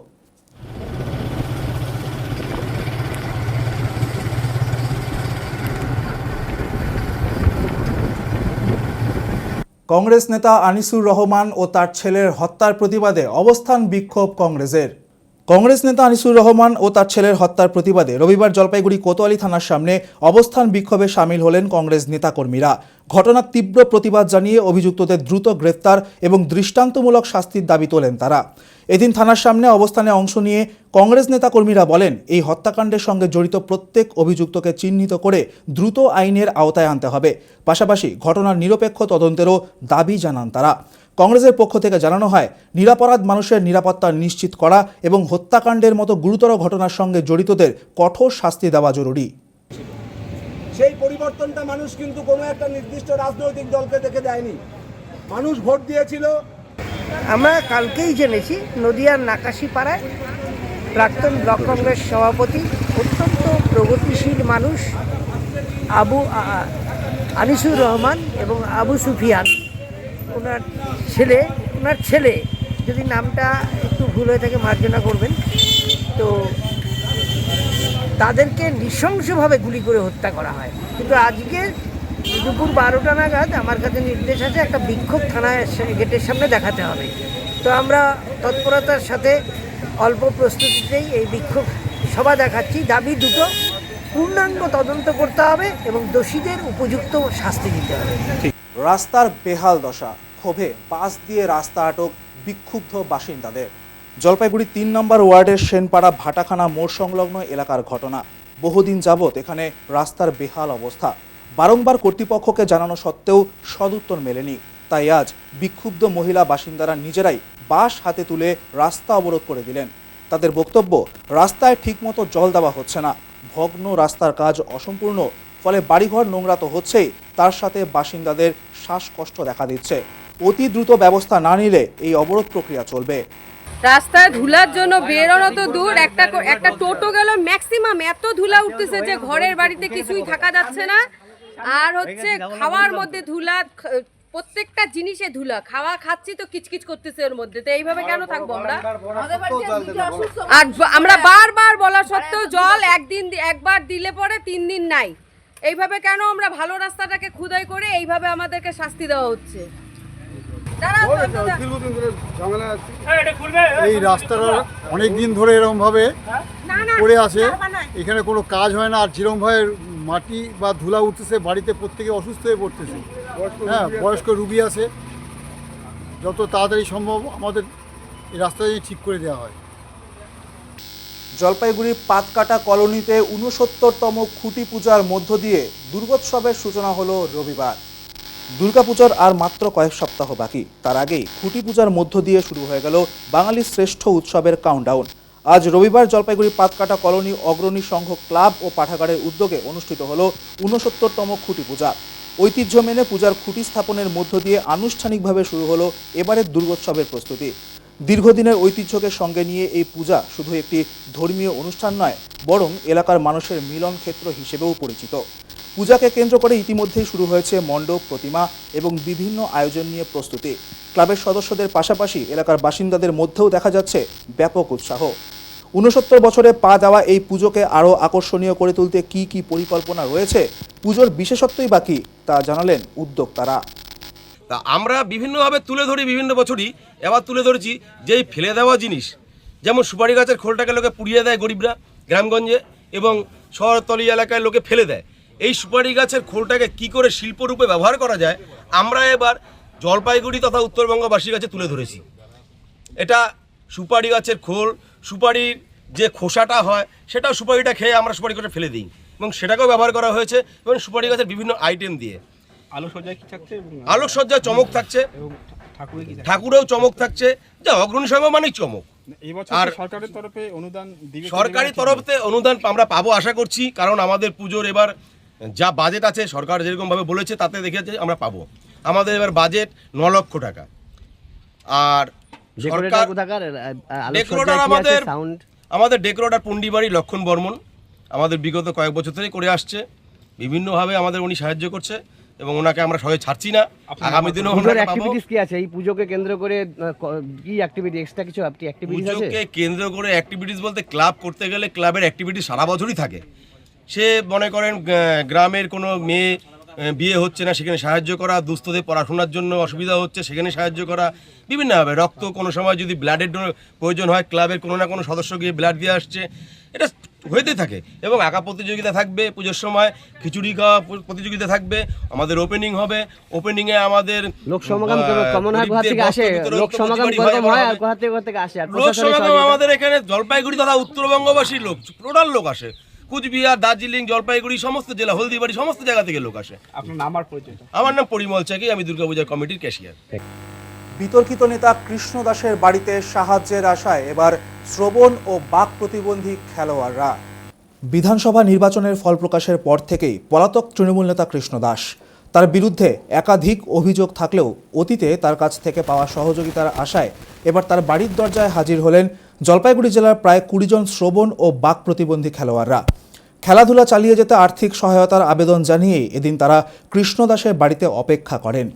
কংগ্রেস নেতা আনিসুর রহমান ও তার ছেলের হত্যার প্রতিবাদে অবস্থান বিক্ষোভ কংগ্রেসের। কংগ্রেস নেতা আনিসুর রহমান ও তার ছেলের হত্যার প্রতিবাদে রবিবার জলপাইগুড়ি কোতোয়ালি থানার সামনে অবস্থান বিক্ষোভে সামিল হলেন কংগ্রেস নেতাকর্মীরা। ঘটনার তীব্র প্রতিবাদ জানিয়ে অভিযুক্তদের দ্রুত গ্রেফতার এবং দৃষ্টান্তমূলক শাস্তির দাবি তোলেন তারা। এদিন থানার সামনে অবস্থানে অংশ নিয়ে কংগ্রেস নেতাকর্মীরা বলেন, এই হত্যাকাণ্ডের সঙ্গে জড়িত প্রত্যেক অভিযুক্তকে চিহ্নিত করে দ্রুত আইনের আওতায় আনতে হবে। পাশাপাশি ঘটনার নিরপেক্ষ তদন্তেরও দাবি জানান তারা। কংগ্রেসের পক্ষ থেকে জানানো হয়, নিরাপরাধ মানুষের নিরাপত্তা নিশ্চিত করা এবং হত্যাকাণ্ডের মতো গুরুতর ঘটনার সঙ্গে জড়িতদের কঠোর শাস্তি দেওয়া জরুরি। সেই পরিবর্তনটা মানুষ কিন্তু কোনো একটা নির্দিষ্ট রাজনৈতিক দলকে দেখে দেয়নি, মানুষ ভোট দিয়েছিল। আমরা কালকেই জেনেছি নদিয়ার নাকাশিপাড়ায় প্রাক্তন ব্লক কংগ্রেস সভাপতি, অত্যন্ত প্রগতিশীল মানুষ আনিসুর রহমান এবং আবু সুফিয়ান, ওনার ছেলে, যদি নামটা একটু ভুল হয়ে থাকে মার্জনা করবেন, তো তাদেরকে নৃশংসভাবে গুলি করে হত্যা করা হয়। কিন্তু আজকে দুপুর 12টা নাগাদ আমার কাছে নির্দেশ আছে একটা বিক্ষোভ থানায় গেটের সামনে দেখাতে হবে। তো আমরা তৎপরতার সাথে অল্প প্রস্তুতিতেই এই বিক্ষোভ সভা দেখাচ্ছি। দাবি দুটো, পূর্ণাঙ্গ তদন্ত করতে হবে এবং দোষীদের উপযুক্ত শাস্তি দিতে হবে। রাস্তার বেহাল দশা, ক্ষোভে বাস দিয়ে রাস্তা আটক বিক্ষুব্ধ বাসিন্দাদের। জলপাইগুড়ি ৩ নম্বর ওয়ার্ডের সেনপাড়া ভাটাখানা মোড় সংলগ্ন এলাকার ঘটনা। বহুদিন যাবৎ এখানে রাস্তার বেহাল অবস্থা। বারংবার কর্তৃপক্ষকে জানানো সত্ত্বেও সদুত্তর মেলেনি। তাই আজ বিক্ষুব্ধ মহিলা বাসিন্দারা নিজেরাই বাঁশ হাতে তুলে রাস্তা অবরোধ করে দিলেন। তাদের বক্তব্য, রাস্তায় ঠিকমতো জল দেওয়া হচ্ছে না, ভগ্ন রাস্তার কাজ অসম্পূর্ণ, ফলে বাড়িঘর নোংরা তো হচ্ছেই, তার সাথে বাসিন্দাদের শ্বাসকষ্ট দেখা দিচ্ছে। অতি দ্রুত ব্যবস্থা না নিলে এই অবরোধ প্রক্রিয়া চলবে। রাস্তায় ধুলার জন্য বেরোনো তো দূর, একটা টোটো গেল ম্যাক্সিমাম এত ধুলা উঠতেছে যে ঘরের বাড়িতে কিছুই থাকা যাচ্ছে না। আর হচ্ছে খাওয়ার মধ্যে ধুলা, প্রত্যেকটা জিনিসে ধুলা, খাচ্ছি তো কিচকিচ করতেছে ওর মধ্যে। তো এইভাবে কেন থাকবো আমরা? আর আমরা বারবার বলা সত্ত্বেও জল একবার দিলে পরে 3 দিন নাই। এইভাবে কেন আমরা ভালো রাস্তাটাকে খুদাই করে এইভাবে আমাদেরকে শাস্তি দেওয়া হচ্ছে? এই রাস্তাটা অনেক দিন ধরে এরকম ভাবে পড়ে আছে, এখানে কোনো কাজ হয় না। আর যেরকম ভাবে মাটি বা ধুলা উঠতেছে, বাড়িতে প্রত্যেকে অসুস্থ হয়ে পড়তেছে। হ্যাঁ, বয়স্ক রুগী আছে। যত তাড়াতাড়ি সম্ভব আমাদের এই রাস্তাটা ঠিক করে দেওয়া হয়। জলপাইগুড়ির পাতকাটা কলোনিতে 69তম খুঁটি পূজার মধ্য দিয়ে দুর্গোৎসবের সূচনা হলো রবিবার। দুর্গাপূজার আর মাত্র কয়েক সপ্তাহ বাকি, তার আগেই খুঁটি পূজার মধ্য দিয়ে শুরু হয়ে গেল বাঙালির শ্রেষ্ঠ উৎসবের কাউন্টডাউন। আজ রবিবার জলপাইগুড়ি পাতকাটা কলোনি অগ্রণী সংঘ ক্লাব ও পাঠাগারের উদ্যোগে অনুষ্ঠিত হলো 69তম খুঁটি পূজা। ঐতিহ্য মেনে পূজার খুঁটি স্থাপনের মধ্য দিয়ে আনুষ্ঠানিকভাবে শুরু হলো এবারের দুর্গোৎসবের প্রস্তুতি। দীর্ঘদিনের ঐতিহ্যকে সঙ্গে নিয়ে এই পূজা শুধু একটি ধর্মীয় অনুষ্ঠান নয়, বরং এলাকার মানুষের মিলন ক্ষেত্র হিসেবেও পরিচিত। পূজাকে কেন্দ্র করে ইতিমধ্যেই শুরু হয়েছে মণ্ডপ, প্রতিমা এবং বিভিন্ন আয়োজন নিয়ে প্রস্তুতি। ক্লাবের সদস্যদের পাশাপাশি এলাকার বাসিন্দাদের মধ্যেও দেখা যাচ্ছে ব্যাপক উৎসাহ। 69 বছরে পা দেওয়া এই পুজোকে আরও আকর্ষণীয় করে তুলতে কি কি পরিকল্পনা রয়েছে, পুজোর বিশেষত্বই বা কী, তা জানালেন উদ্যোক্তারা। তা আমরা বিভিন্নভাবে তুলে ধরি, বিভিন্ন বছরই এবার তুলে ধরেছি যে এই ফেলে দেওয়া জিনিস, যেমন সুপারি গাছের খোলটাকে লোকে পুড়িয়ে দেয় গরিবরা গ্রামগঞ্জে, এবং শহরতলি এলাকায় লোকে ফেলে দেয়। এই সুপারি গাছের খোলটাকে কি করে শিল্পরূপে ব্যবহার করা যায়, আমরা এবার জলপাইগুড়ি তথা উত্তরবঙ্গবাসীর কাছে তুলে ধরেছি। এটা সুপারি গাছের খোল, সুপারির যে খোসাটা হয় সেটাও সুপারিটা খেয়ে আমরা সুপারি করে ফেলে দিই, এবং সেটাকেও ব্যবহার করা হয়েছে। এবং সুপারি গাছের বিভিন্ন আইটেম দিয়ে আলোকসজ্জায় চমক থাকছে, ঠাকুরেও চমক থাকছে, যা অগ্রণী সংঘ মানেই চমক। আর সরকারি তরফে অনুদান আমরা পাবো আশা করছি, কারণ আমাদের পুজোর এবার যা বাজেট আছে সরকার যেরকমভাবে বলেছে তাতে দেখেছে আমরা পাবো। আমাদের এবার বাজেট 9 লক্ষ টাকা। আর আমাদের ডেকোরেটর পন্ডিবাড়ি লক্ষণ বর্মন আমাদের বিগত কয়েক বছর ধরে করে আসছে, বিভিন্নভাবে আমাদের উনি সাহায্য করছে এবং ওনাকে আমরা সবাই ছাড়ছি না। আগামী দিনেও অ্যাক্টিভিটিস কি আছে এই পুজোকে কেন্দ্র করে, কি অ্যাক্টিভিটি এক্সট্রা কিছু অ্যাক্টিভিটিস আছে? পুজোকে কেন্দ্র করে অ্যাক্টিভিটিস বলতে ক্লাব করতে গেলে ক্লাবের অ্যাক্টিভিটি সারা বছরই থাকে। সে মনে করেন গ্রামের কোনো মেয়ে বিয়ে হচ্ছে না সেখানে সাহায্য করা, দুস্থদের পড়াশোনার জন্য অসুবিধা হচ্ছে সেখানে সাহায্য করা, বিভিন্নভাবে রক্ত কোনো সময় যদি ব্লাডের প্রয়োজন হয় ক্লাবের কোনো না কোনো সদস্য গিয়ে ব্লাড দিয়ে আসছে, এটা হয়েতে থাকে। এবং আঁকা প্রতিযোগিতা থাকবে পুজোর সময়, খিচুড়ি খাওয়া প্রতিযোগিতা থাকবে, আমাদের ওপেনিং হবে। ওপেনিংয়ে আমাদের লোক সমাগম আমাদের এখানে জলপাইগুড়ি তথা উত্তরবঙ্গবাসীর লোক, টোটাল লোক আসে। কুচবিহার, দার্জিলিং, জলপাইগুড়ি সমস্ত জেলা, হলদিবাড়ি সমস্ত জায়গা থেকে লোক আসে। আপনার নাম আর পরিচয়? আমার নাম পরিমল চাকি, আমি দুর্গাপূজা কমিটির ক্যাশিয়ার। বিতর্কিত নেতা কৃষ্ণ দাসের বাড়িতে সাহায্যের আশায় এবার শ্রবণ ও বাক প্রতিবন্ধী খেলোয়াড়রা। বিধানসভা নির্বাচনের ফল প্রকাশের পর থেকেই পলাতক তৃণমূল নেতা কৃষ্ণ দাস। তার বিরুদ্ধে একাধিক অভিযোগ থাকলেও অতীতে তার কাছ থেকে পাওয়া সহযোগিতার আশায় এবার তার বাড়ির দরজায় হাজির হলেন জলপাইগুড়ি জেলার প্রায় 20 জন শ্রবণ ও বাক প্রতিবন্ধী খেলোয়াড়রা। খেলাধুলা চালিয়ে যেতে আর্থিক সহায়তার আবেদন জানিয়েই এদিন তারা কৃষ্ণ দাসের বাড়িতে অপেক্ষা করেন।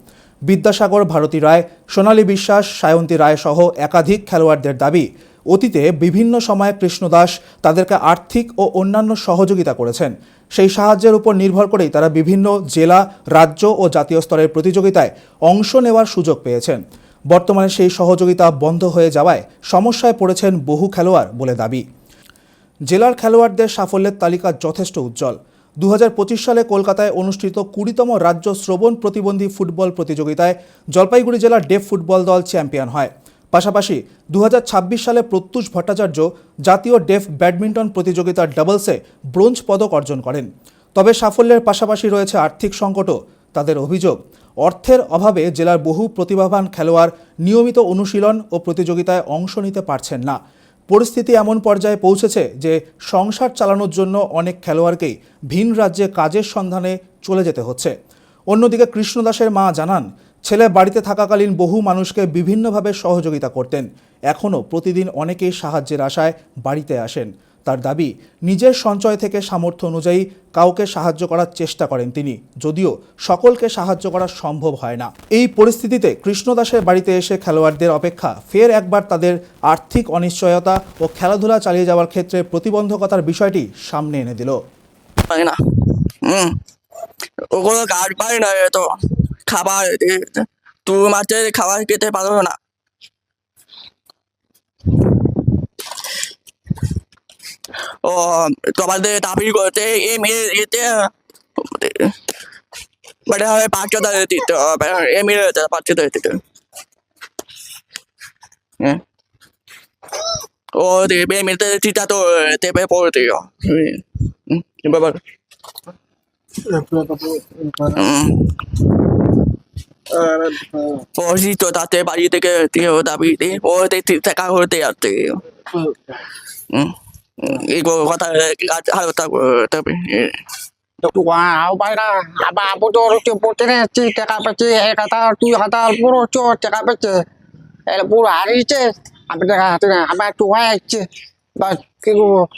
বিদ্যাসাগর, ভারতী রায়, সোনালী বিশ্বাস, সায়ন্তী রায় সহ একাধিক খেলোয়াড়দের দাবি, অতীতে বিভিন্ন সময়ে কৃষ্ণ দাস তাদেরকে আর্থিক ও অন্যান্য সহযোগিতা করেছেন। সেই সাহায্যের উপর নির্ভর করেই তারা বিভিন্ন জেলা, রাজ্য ও জাতীয় স্তরের প্রতিযোগিতায় অংশ নেওয়ার সুযোগ পেয়েছেন। বর্তমানে সেই সহযোগিতা বন্ধ হয়ে যাওয়ায় সমস্যায় পড়েছেন বহু খেলোয়াড় বলে দাবি। জেলার খেলোয়াড়দের সাফল্যের তালিকা যথেষ্ট উজ্জ্বল। 2025 সালে কলকাতায় অনুষ্ঠিত 20তম রাজ্য শ্রবণ প্রতিবন্ধী ফুটবল প্রতিযোগিতায় জলপাইগুড়ি জেলার ডেফ ফুটবল দল চ্যাম্পিয়ন হয়। পাশাপাশি 2026 সালে প্রত্যুষ ভট্টাচার্য জাতীয় ডেফ ব্যাডমিন্টন প্রতিযোগিতার ডাবলসে ব্রোঞ্জ পদক অর্জন করেন। তবে সাফল্যের পাশাপাশি রয়েছে আর্থিক সংকটও। তাদের অভিযোগ, অর্থের অভাবে জেলার বহু প্রতিভাবান খেলোয়াড় নিয়মিত অনুশীলন ও প্রতিযোগিতায় অংশ নিতে পারছেন না। পরিস্থিতি এমন পর্যায়ে পৌঁছেছে যে সংসার চালানোর জন্য অনেক খেলোয়াড়কেই ভিন রাজ্যে কাজের সন্ধানে চলে যেতে হচ্ছে। অন্যদিকে কৃষ্ণ দাসের মা জানান, ছেলে বাড়িতে থাকাকালীন বহু মানুষকে বিভিন্নভাবে সহযোগিতা করতেন। এখনও প্রতিদিন অনেকেই সাহায্যের আশায় বাড়িতে আসেন। তার দাবি, নিজের সঞ্চয় থেকে সামর্থ্য অনুযায়ী কাউকে সাহায্য করার চেষ্টা করেন তিনি, যদিও সকলকে সাহায্য করা সম্ভব হয় না। এই পরিস্থিতিতে কৃষ্ণ দাসের বাড়িতে এসে খেলোয়াড়দের অপেক্ষা ফের একবার তাদের আর্থিক অনিশ্চয়তা ও খেলাধুলা চালিয়ে যাওয়ার ক্ষেত্রে প্রতিবন্ধকতার বিষয়টি সামনে এনে দিল। ওগুলো কাজ পাই না, তো খাবার তু মাছের খাবার খেতে পারো না। ও তোমাদের দাবি করতে এতে মানে হবে 5,000 দিতে হবে, এমনি 5,000 দিতে। ও দেবে এমনিতে চিন্তা তো দেবে পড়ে দিও ব্যাপার। তো তাতে বাড়ি থেকে দাবি ও টাকা করতে যাচ্ছে এই কথা হবে। Babu tu orang cuba ni cakap apa sih? Kata tu kata puru cuba cakap apa sih? Puru hari je. Apa cakap tu ni? Apa tu hari je? Bas kau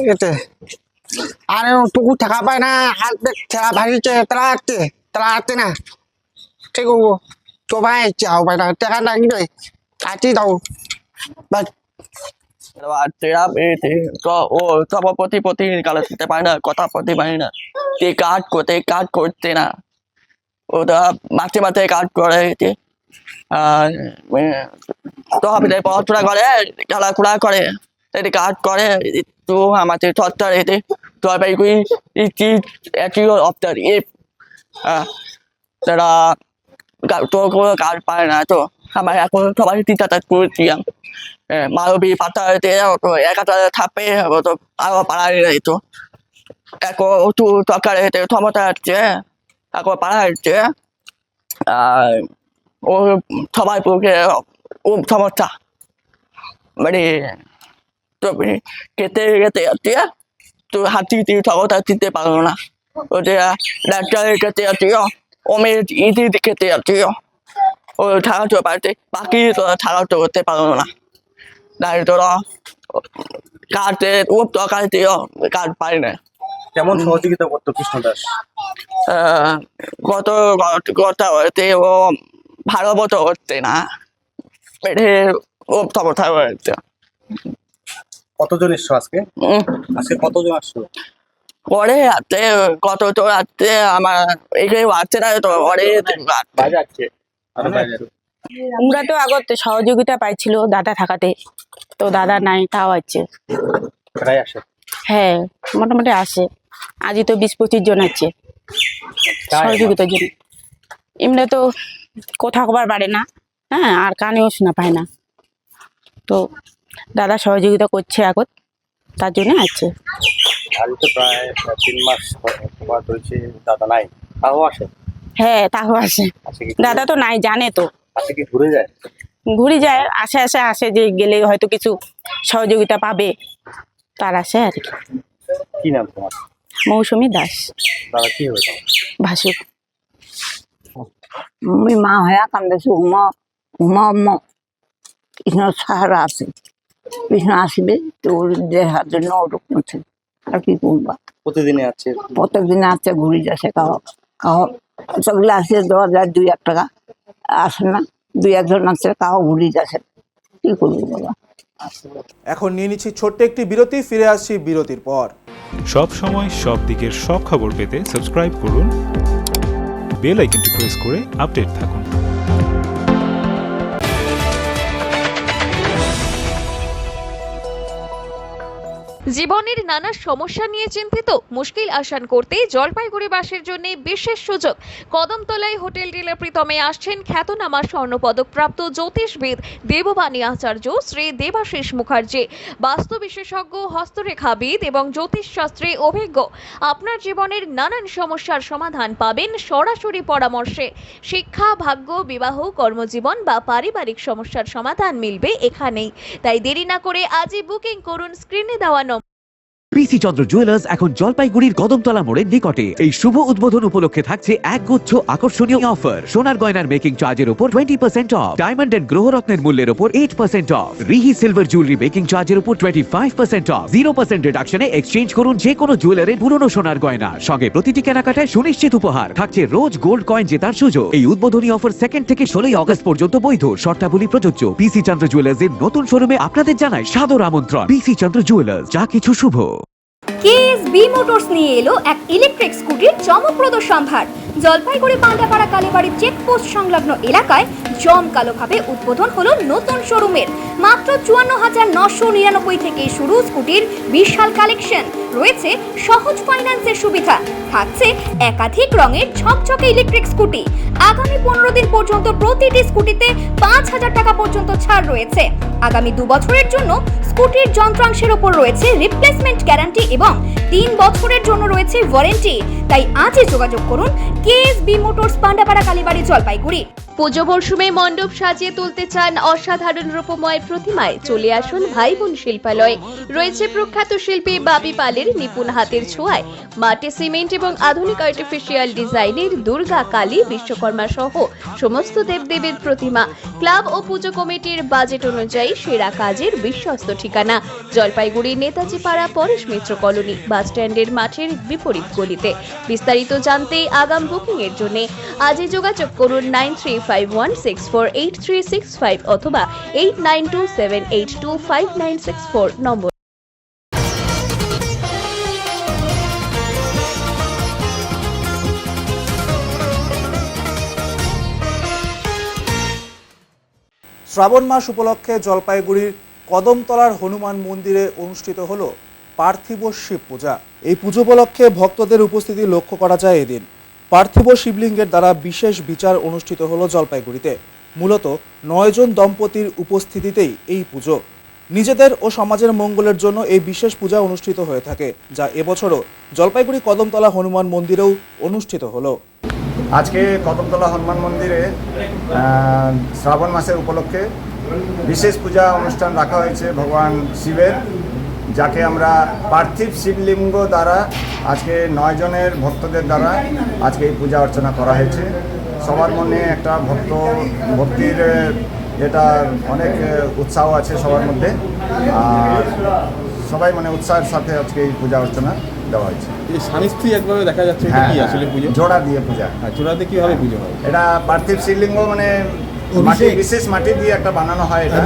itu. Ada tu cakap apa na? Ada cakap hari je telat na. Kau cuba je. Apa na? Cakap lagi tu. Hati tahu. Bas প্রতি কালে দিতে পারে না, কথা বলতে পারি না, কাজ করতে না। ওটা মাঠে মাঠে কাজ করে, আর তো পড়াশোনা করে, খেলাধুলা করে, কাজ করে। তো আমাদের সরকার এতে জলপাইগুড়ি তারা তো কোনো কাজ পায় না। তো আমার এখন সবাই চিন্তা করছিলাম মানবী পাতা 1,000 থাপে তো আরো পাড়ায় তো এখন একটু সরকারের ক্ষমতা হচ্ছে, এখন পাড়া হচ্ছে। আর ও সবাই পক্ষে ও সমস্যা মানে তো খেতে যাচ্ছে, তো হাতি ক্ষমতা দিতে পারলো না। ওটা ডাক্তারের খেতে যাচ্ছি, ওমের ইদি খেতে যাচ্ছি, ও সাহায্য পাইতে বাকি তো সাহায্য করতে পারলো না। তাই তোরা কাজে ও দরকার কাজ পাই না। কেমন সহযোগিতা করতো কৃষ্ণ দাস? কথা হতে ও ভালো মতো হচ্ছে না, ও সমস্যা হচ্ছে। কতজন এসছো আজকে? আজকে কতজন আসছো? পরে আছে কতজন আসছে, আমার এখানে আসছে না তো বাজে আসছে। আমরা তো আগত সহযোগিতা পাইছিল দাদা থাকাতে, তো দাদা নাই তাও আছে। হ্যাঁ মোটামুটি আসে, আজই তো 20-25 জন আছে সহযোগিতার জন্য। এমনি তো কথা কবার পারে না, হ্যাঁ, আর কানেও শোনা পায় না, তো দাদা সহযোগিতা করছে আগত, তার জন্য আছে। আজ তো প্রায় 3 মাস ধরেছে দাদা নাই, তাও আসে? হ্যাঁ তাও আসে, দাদা তো নাই জানে তো। কি ঘুরে যায়? ঘুরে যায়, আসে যে গেলে হয়তো কিছু সহযোগিতা পাবে, তার আসে আর কি। কি নাম তোমার? মৌসুমী দাস। দাদা কি হয়েছে? ভাসুর। আমি মা হয়ে কান্দেছি, কৃষ্ণ সাহারা আছে, কৃষ্ণ আসবে তো দেখার জন্য ওরকম করছে। আর কি করবা, প্রতিদিনে আছে? প্রত্যেকদিনে আছে, ঘুরে যাচ্ছে। কাহ সেগুলো আসে 10,000 2-1 টাকা আসে না, 2-1 জন আছে, কাহ ঘুরে যাচ্ছে। কি করবো বাবা। এখন নিয়ে নিচ্ছি ছোট্ট একটি বিরতি, ফিরে আসছি বিরতির পর। সব সময় সব দিকের সব খবর পেতে সাবস্ক্রাইব করুন, বেল আইকনটি প্রেস করে আপডেট থাকুন। জীবনের নানা সমস্যা নিয়ে চিন্তিত? মুশকিল আসান করতে জলপাইগুড়িবাসীর জন্য বিশেষ সুযোগ। কদমতলায় হোটেল ডিলার প্রীতমে আসছেন খ্যাতনামা স্বর্ণপদকপ্রাপ্ত জ্যোতিষবিদ দেববাণী আচার্য শ্রী দেবাশিস মুখার্জি, বাস্তু বিশেষজ্ঞ, হস্তরেখাবিদ এবং জ্যোতিষশাস্ত্রে অভিজ্ঞ। আপনার জীবনের নানান সমস্যার সমাধান পাবেন সরাসরি পরামর্শে। শিক্ষা, ভাগ্য, বিবাহ, কর্মজীবন বা পারিবারিক সমস্যার সমাধান মিলবে এখানেই। তাই দেরি না করে আজই বুকিং করুন স্ক্রিনে দেওয়া নম্বর। পিসি চন্দ্র জুয়েলার্স এখন জলপাইগুড়ির কদমতলা মোড়ের নিকটে। এই শুভ উদ্বোধন উপলক্ষে থাকছে একগুচ্ছ আকর্ষণীয় অফার। সোনার গয়নার মেকিং চার্জের উপর 20% অফ, ডায়মন্ড এন্ড গ্রহরত্নের মূল্যের উপর 8% অফ, রিহি সিলভার জুয়েলারি মেকিং চার্জের উপর 25% অফ, 0% ডিডাকশনে এক্সচেঞ্জ করুন যে কোনো জুয়েলারের পুরনো সোনার গয়না। সঙ্গে প্রতিটি কেনাকাটায় সুনিশ্চিত উপহার থাকছে রোজ গোল্ড কয়েন জেতার সুযোগ। এই উদ্বোধনী অফার 2 থেকে 16 আগস্ট পর্যন্ত বৈধ, শর্তাবলী প্রযোজ্য। পিসি চন্দ্র জুয়েলার্সের নতুন শোরুমে আপনাদের জানাই সাদর আমন্ত্রণ। পিসি চন্দ্র জুয়েলার্স, যা কিছু শুভ। কেএসবি মোটরস নিয়ে এলো এক ইলেকট্রিক স্কুটির চমকপ্রদ সম্ভার। জলপাইগুড়ি পান্ডাপাড়া কালীবাড়ি চেকপোস্ট সংলগ্ন এলাকায় জমকালোভাবে উদ্বোধন হলো নতুন শোরুমের। মাত্র 54,999 থেকে শুরু স্কুটির বিশাল কালেকশন। রয়েছে সহজ ফাইন্যান্সের সুবিধা, থাকছে একাধিক রঙের ঝকঝকে ইলেকট্রিক স্কুটি। আগামী 15 দিন পর্যন্ত প্রতিটি স্কুটিতে 5,000 টাকা পর্যন্ত ছাড় রয়েছে। আগামী 2 বছরের জন্য স্কুটির যন্ত্রাংশের উপর রয়েছে রিপ্লেসমেন্ট গ্যারান্টি এবং 3 বছরের জন্য রয়েছে ওয়ারেন্টি। তাই আজই যোগাযোগ করুন কেএসবি মোটরস, পান্ডাপাড়া কালীবাড়ি, জলপাইগুড়ি। পুজো মরশুমে মণ্ডপ সাজিয়ে তুলতে চান অসাধারণ রূপময় প্রতিমায়? চলে আসুন ভাই বোন শিল্পালয়ে। রয়েছে প্রখ্যাত শিল্পী বাপি পালের নিপুণ হাতের ছোঁয়ায় মাটি, সিমেন্ট এবং আধুনিক আর্টিফিশিয়াল ডিজাইনের দুর্গা, কালী, বিশ্বকর্মা সহ সমস্ত দেবদেবীর প্রতিমা। ক্লাব ও পুজো কমিটির বাজেট অনুযায়ী সেরা কাজের বিশ্বস্ত ঠিকানা জলপাইগুড়ি নেতাজি পাড়া, পরেশ মিত্র কলোনি, বাস স্ট্যান্ডের মাঠের বিপরীত গলিতে। বিস্তারিত জানতে আগাম বুকিং এর জন্য আজই যোগাযোগ করুন 9351648365 অথবা 8927825964 নম্বর। শ্রাবণ মাস উপলক্ষে জলপাইগুড়ির কদমতলার হনুমান মন্দিরে অনুষ্ঠিত হলো পার্থিব শিব পূজা। এই পুজো উপলক্ষে ভক্তদের উপস্থিতি লক্ষ্য করা যায় এদিন। পার্থিব শিবলিঙ্গের দ্বারা বিশেষ বিচার অনুষ্ঠিত হলো জলপাইগুড়িতে। মূলত 9 জন দম্পতির উপস্থিতিতেই এই পুজো। নিজেদের ও সমাজের মঙ্গলের জন্য এই বিশেষ পূজা অনুষ্ঠিত হয়ে থাকে, যা এবছরও জলপাইগুড়ি কদমতলা হনুমান মন্দিরেও অনুষ্ঠিত হলো। আজকে কদমতলা হনুমান মন্দিরে শ্রাবণ মাসের উপলক্ষে বিশেষ পূজা অনুষ্ঠান রাখা হয়েছে ভগবান শিবের, যাকে আমরা পার্থিব শিবলিঙ্গ দ্বারা আজকে 9 জনের ভক্তদের দ্বারা আজকে এই পূজা অর্চনা করা হয়েছে। সবার মনে একটা ভক্তির এটা অনেক উৎসাহ আছে সবার মধ্যে, আর সবাই মানে উৎসাহের সাথে আজকে এই পূজা অর্চনা দেওয়া হয়েছে। এই স্বামী স্ত্রী একভাবে দেখা যাচ্ছে, এটা কি আসলে পুজো? জোড়া দিয়ে পূজা। জোড়াতে কিভাবে পুজো হয়? এটা পার্থিব শিবলিঙ্গ মানে মাটি, বিশেষ মাটি দিয়ে একটা বানানো হয় এটা।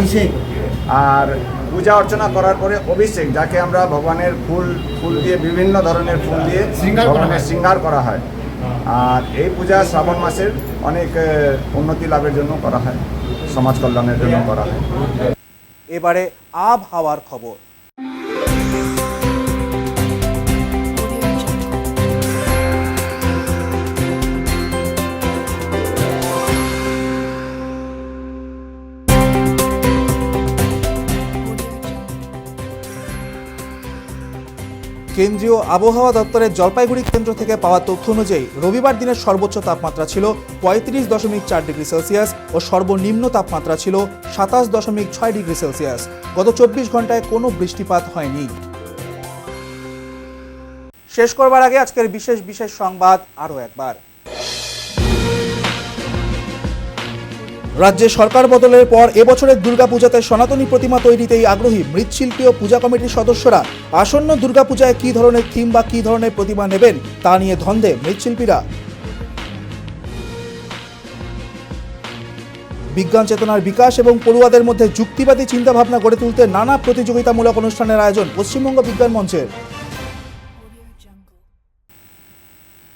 আর পূজা অর্চনা করার পরে অভিষেক, যাকে আমরা ভগবানের ফুল দিয়ে, বিভিন্ন ধরনের ফুল দিয়ে ভগবানের শৃঙ্গার করা হয়। আর এই পূজা শ্রাবণ মাসের অনেক উন্নতি লাভের জন্য করা হয়, সমাজ কল্যাণের জন্য করা হয়। এবারে আবহাওয়ার খবর। কেন্দ্রীয় আবহাওয়া দপ্তরের জলপাইগুড়ি কেন্দ্র থেকে পাওয়া তথ্য অনুযায়ী রবিবার দিনের সর্বোচ্চ তাপমাত্রা ছিল 35.4 ডিগ্রি সেলসিয়াস ও সর্বনিম্ন তাপমাত্রা ছিল 27.6 ডিগ্রি সেলসিয়াস। গত 24 ঘন্টায় কোনো বৃষ্টিপাত হয়নি। শেষ করবার আগে আজকের বিশেষ সংবাদ আরও একবার। রাজ্যে সরকার বদলের পর এবছরের দুর্গাপূজাতে সনাতনী প্রতিমা তৈরিতেই আগ্রহী মৃৎশিল্পী ও পূজা কমিটির সদস্যরা। আসন্ন দুর্গাপূজায় কী ধরনের থিম বা কী ধরনের প্রতিমা নেবেন তা নিয়ে ধন্দে মৃৎশিল্পীরা। বিজ্ঞান চেতনার বিকাশ এবং পড়ুয়াদের মধ্যে যুক্তিবাদী চিন্তাভাবনা গড়ে তুলতে নানা প্রতিযোগিতামূলক অনুষ্ঠানের আয়োজন পশ্চিমবঙ্গ বিজ্ঞান মঞ্চের।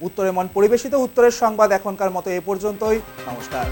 উত্তরে মন পরিবেশিত উত্তরের সংবাদ এখনকার মতো এ পর্যন্তই। নমস্কার।